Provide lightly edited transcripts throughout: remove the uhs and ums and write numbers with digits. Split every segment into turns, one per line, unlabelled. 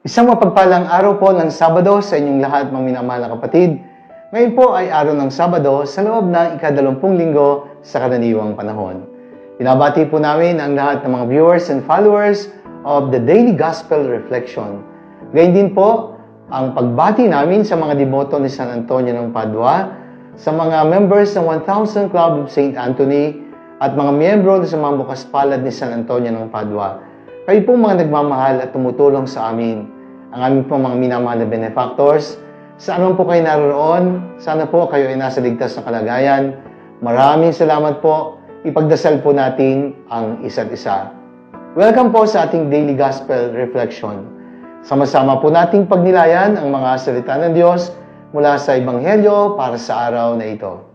Isang mapagpalang araw po ng Sabado sa inyong lahat, mga minamahal na kapatid. Ngayon po ay araw ng Sabado sa loob ng ika-20 linggo sa karaniwang panahon. Pinabati po namin ang lahat ng mga viewers and followers of the Daily Gospel Reflection. Gayun din po ang pagbati namin sa mga deboto ni San Antonio ng Padua, sa mga members ng 1,000 Club of St. Anthony, at mga miyembro sa mga bukas palad ni San Antonio ng Padua. Kayo po mga nagmamahal at tumutulong sa amin. Ang aming pong mga minamahal na benefactors, saan man po kayo naroon, sana po kayo ay nasa ligtas na kalagayan. Maraming salamat po. Ipagdasal po natin ang isa't isa. Welcome po sa ating Daily Gospel Reflection. Sama-sama po nating pagnilayan ang mga salita ng Diyos mula sa Ebanghelyo para sa araw na ito.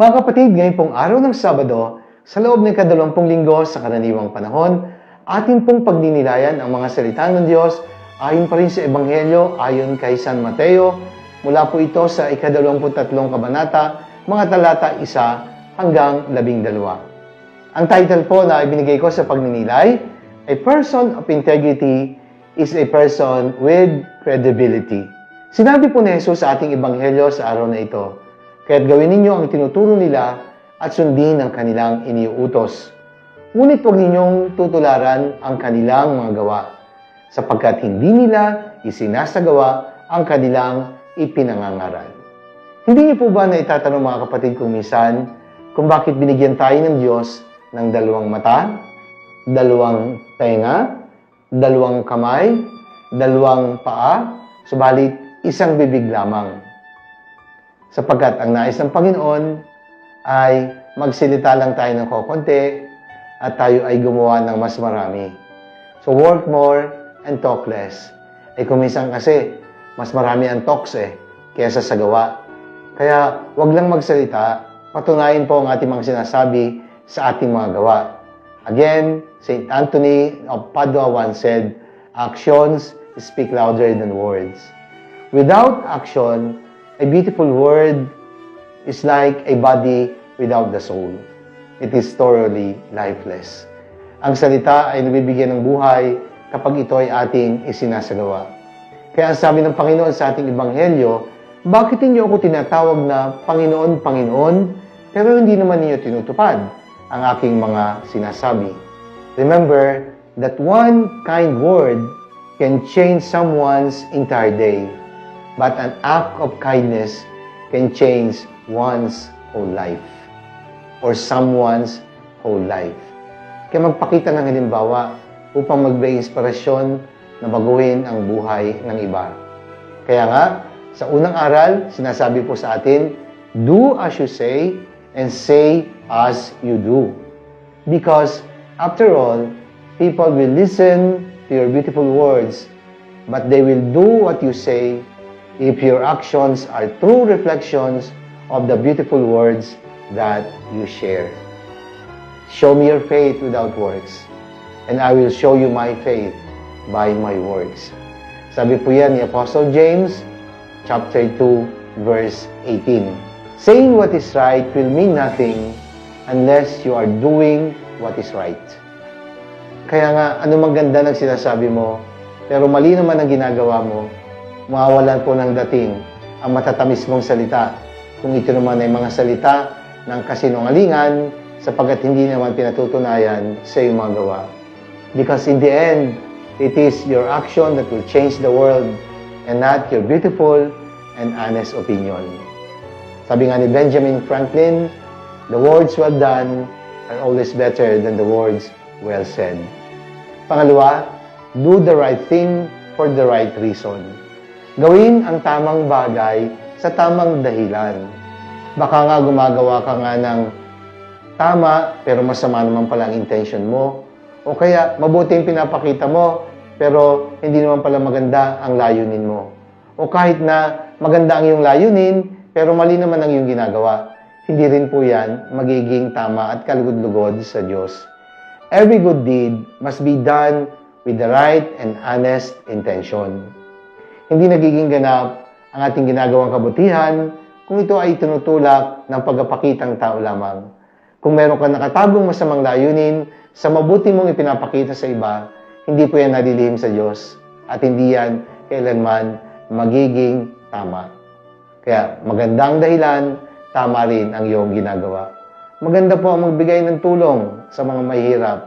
Mga kapatid, ngayon pong araw ng Sabado, sa loob ng ika-20 linggo sa karaniwang panahon, atin pong pagninilayan ang mga salita ng Diyos ayon pa rin sa Ebanghelyo ayon kay San Mateo, mula po ito sa ika-23 kabanata, mga talata 1 hanggang 12. Ang title po na ibinigay ko sa pagninilay, A Person of Integrity is a Person with Credibility. Sinabi po ni Jesus sa ating Ebanghelyo sa araw na ito, kaya't gawin ninyo ang tinuturo nila at sundin ang kanilang iniuutos. Ngunit huwag ninyong tutularan ang kanilang mga gawa, sapagkat hindi nila isinasagawa ang kanilang ipinangangaral. Hindi niyo po ba naitatanong mga kapatid kung minsan kung bakit binigyan tayo ng Diyos ng 2 mata, 2 tenga, 2 kamay, 2 paa, subalit isang bibig lamang? Sapagkat ang nais ng Panginoon ay magsilita lang tayo ng kokonti at tayo ay gumawa ng mas marami. So work more and talk less. Kung minsan kasi, mas marami ang talks kaysa sa gawa. Kaya wag lang magsalita, patunayan po ang ating mga sinasabi sa ating mga gawa. Again, St. Anthony of Padua once said, actions speak louder than words. Without action, a beautiful word is like a body without the soul. It is thoroughly lifeless. Ang salita ay nabibigyan ng buhay kapag ito ay ating isinasagawa. Kaya ang sabi ng Panginoon sa ating Ebanghelyo, bakit ninyo ako tinatawag na Panginoon, Panginoon, pero hindi naman ninyo tinutupad ang aking mga sinasabi? Remember that one kind word can change someone's entire day. But an act of kindness can change one's whole life or someone's whole life. Kaya magpakita ng halimbawa upang magbigay inspirasyon na baguhin ang buhay ng iba. Kaya nga, sa unang aral, sinasabi po sa atin, do as you say and say as you do. Because, after all, people will listen to your beautiful words, but they will do what you say if your actions are true reflections of the beautiful words that you share. Show me your faith without works, and I will show you my faith by my works. Sabi po yan ni Apostle James, chapter 2, verse 18. Saying what is right will mean nothing unless you are doing what is right. Kaya nga, anumang ganda ng sinasabi mo, pero mali naman ang ginagawa mo, mawawalan po ng dating ang matatamis mong salita kung ito naman ay mga salita ng kasinungalingan sapagkat hindi naman pinatutunayan sa iyong mga gawa. Because in the end, it is your action that will change the world and not your beautiful and honest opinion. Sabi nga ni Benjamin Franklin, the words well done are always better than the words well said. Pangalawa, do the right thing for the right reason. Gawin ang tamang bagay sa tamang dahilan. Baka nga gumagawa ka nga ng tama, pero masama naman pala ang intention mo. O kaya, mabuti yung pinapakita mo, pero hindi naman pala maganda ang layunin mo. O kahit na maganda ang iyong layunin, pero mali naman ang iyong ginagawa. Hindi rin po yan magiging tama at kalugod-lugod sa Diyos. Every good deed must be done with the right and honest intention. Hindi nagiging ganap ang ating ginagawang kabutihan kung ito ay tinutulak ng pagpapakitang tao lamang. Kung meron ka nakatagong masamang layunin sa mabuti mong ipinapakita sa iba, hindi po yan nalilihim sa Diyos at hindi yan kailanman magiging tama. Kaya magandang dahilan, tama rin ang iyong ginagawa. Maganda po ang magbigay ng tulong sa mga mahihirap,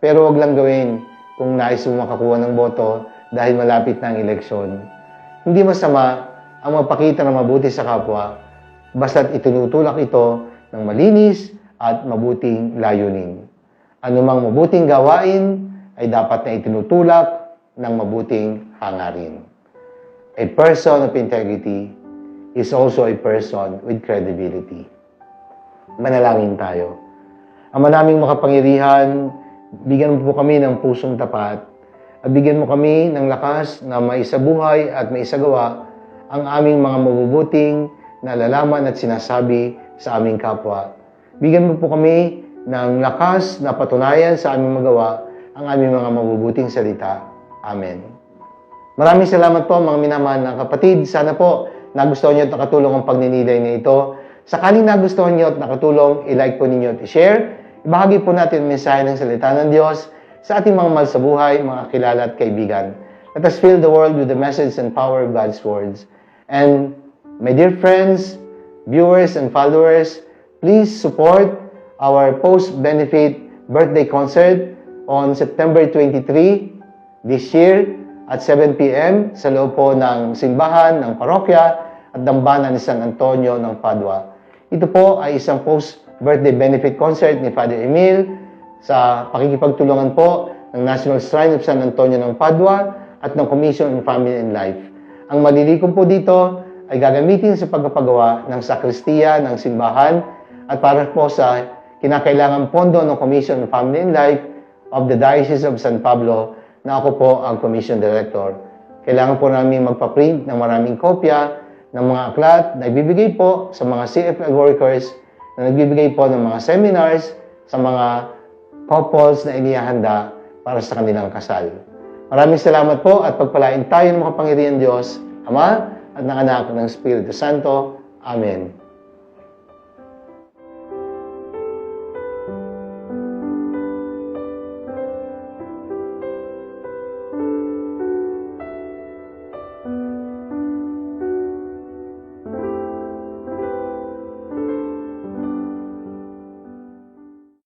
pero wag lang gawin kung nais mo makakuha ng boto dahil malapit na ang eleksyon. Hindi masama ang magpakita ng mabuti sa kapwa, basta't itinutulak ito ng malinis at mabuting layunin. Anumang mabuting gawain ay dapat na itinutulak ng mabuting hangarin. A person of integrity is also a person with credibility. Manalangin tayo. Ama naming makapangyarihan, bigyan mo po kami ng pusong tapat at bigyan mo kami ng lakas na maisabuhay at maisagawa ang aming mga mabubuting nalalaman at sinasabi sa aming kapwa. Bigyan mo po kami ng lakas na patunayan sa aming magawa ang aming mga mabubuting salita. Amen. Maraming salamat po mga minamahal na kapatid. Sana po nagustuhan niyo at nakatulong ang pagninilay na ito. Sakaling nagustuhan niyo at nakatulong, i-like po ninyo at i-share. Ibahagi po natin ang mensahe ng salita ng Diyos sa ating mga mahal sa buhay, mga kilala at kaibigan. Let us fill the world with the message and power of God's words. And my dear friends, viewers and followers, please support our post-benefit birthday concert on September 23 this year at 7 p.m. sa loob po ng simbahan, ng parokya at dambana ni San Antonio ng Padua. Ito po ay isang post-birthday benefit concert ni Father Emil sa pakikipagtulungan po ng National Shrine of San Antonio ng Padua at ng Commission on Family and Life. Ang malilikom po dito ay gagamitin sa pagpapagawa ng sakristiya ng simbahan at para po sa kinakailangan pondo ng Commission on Family and Life of the Diocese of San Pablo na ako po ang Commission Director. Kailangan po namin magpa-print ng maraming kopya ng mga aklat na ibibigay po sa mga CFL workers na nagbibigay po ng mga seminars sa mga couples na inihahanda para sa kanilang kasal. Maraming salamat po at pagpalain tayo ng makapangyarihan Diyos, Ama at ng Anak ng Espiritu Santo. Amen.